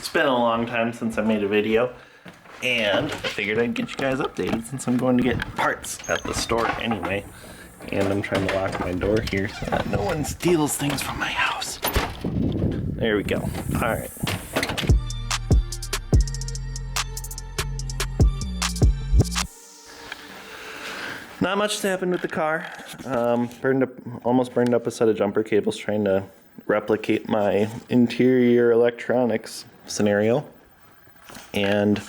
It's been a long time since I made a video, and I figured I'd get you guys updated since I'm going to get parts at the store anyway. And I'm trying to lock my door here so that no one steals things from my house. There we go. All right. Not much happened with the car. Almost burned up a set of jumper cables trying to replicate my interior electronics scenario. And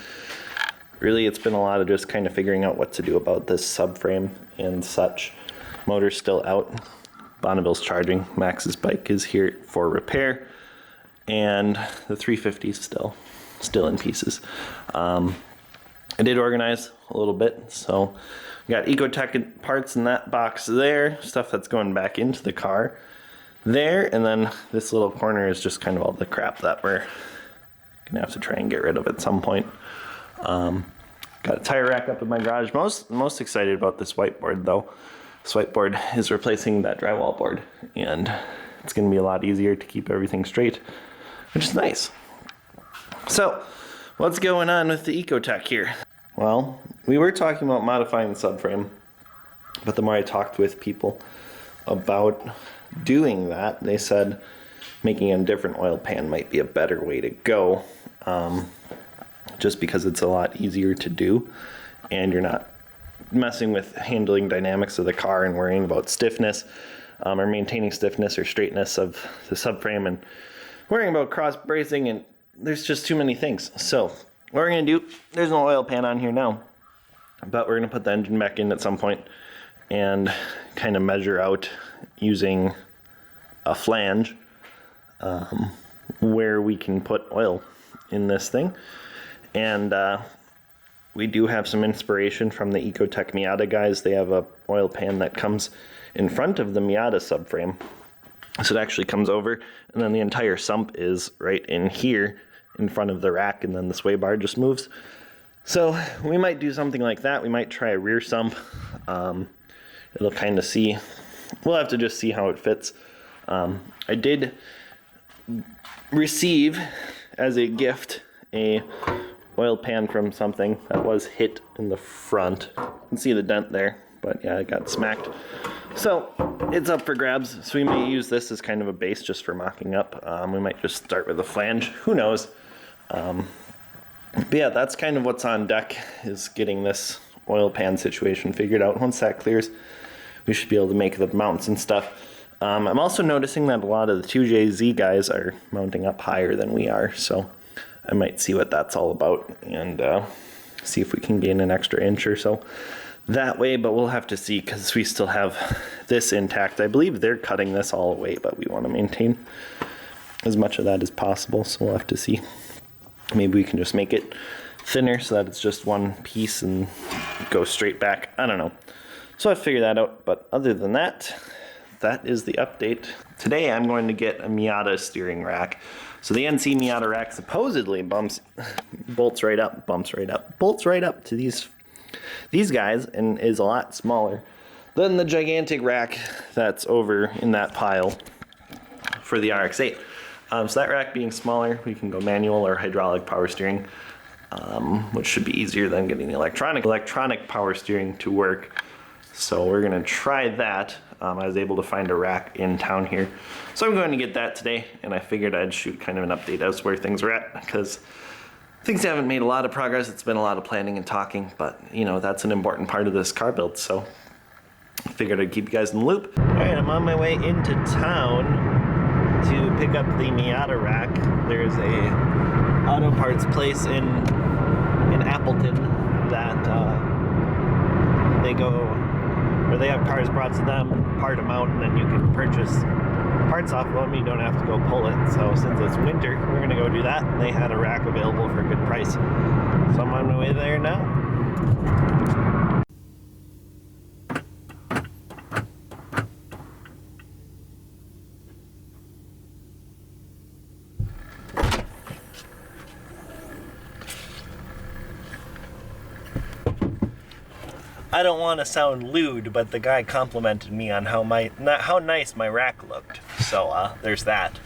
really it's been a lot of just kind of figuring out what to do about this subframe and such. Motor's still out. Bonneville's charging. Max's bike is here for repair. And the 350 is still in pieces. I did organize a little bit, so we got Ecotech parts in that box there, stuff that's going back into the car there, and then this little corner is just kind of all the crap that we're gonna have to try and get rid of at some point. Got a tire rack up in my garage. Most excited about this whiteboard though. This whiteboard is replacing that drywall board, and it's gonna be a lot easier to keep everything straight, which is nice. So, what's going on with the Ecotech here? Well, we were talking about modifying the subframe, but the more I talked with people about doing that, they said making a different oil pan might be a better way to go, just because it's a lot easier to do, and you're not messing with handling dynamics of the car and worrying about stiffness, or maintaining stiffness or straightness of the subframe, and worrying about cross bracing, and there's just too many things. So what we're going to do, there's no oil pan on here now, but we're going to put the engine back in at some point and kind of measure out using a flange where we can put oil in this thing. And we do have some inspiration from the Ecotech Miata guys. They have a oil pan that comes in front of the Miata subframe. So it actually comes over, and then the entire sump is right in here in front of the rack, and then the sway bar just moves. So we might do something like that. We might try a rear sump. It'll kind of see, we'll have to just see how it fits. I did receive as a gift a oil pan from something that was hit in the front. You can see the dent there, but yeah, it got smacked. So it's up for grabs. So we may use this as kind of a base just for mocking up. We might just start with a flange, who knows. But yeah, that's kind of what's on deck, is getting this oil pan situation figured out. Once that clears, we should be able to make the mounts and stuff. I'm also noticing that a lot of the 2JZ guys are mounting up higher than we are, so I might see what that's all about and see if we can gain an extra inch or so that way, but we'll have to see because we still have this intact. I believe they're cutting this all away, but we want to maintain as much of that as possible, so we'll have to see. Maybe we can just make it thinner so that it's just one piece and go straight back. I don't know. So I figured that out, but other than that, that is the update. Today I'm going to get a Miata steering rack. So the NC Miata rack supposedly bolts right up to these guys, and is a lot smaller than the gigantic rack that's over in that pile for the RX-8. So that rack being smaller, we can go manual or hydraulic power steering, which should be easier than getting the electronic power steering to work. So we're gonna try that. I was able to find a rack in town here. So I'm going to get that today, and I figured I'd shoot kind of an update as where things are at, because things haven't made a lot of progress. It's been a lot of planning and talking, but you know, that's an important part of this car build, so I figured I'd keep you guys in the loop. All right, I'm on my way into town to pick up the Miata rack. There's a auto parts place in Appleton that they have cars brought to them, part them out, and then you can purchase parts off of them. You don't have to go pull it. So since it's winter, we're gonna go do that. They had a rack available for a good price. So I'm on my way there now. I don't want to sound lewd, but the guy complimented me on how nice my rack looked. So there's that.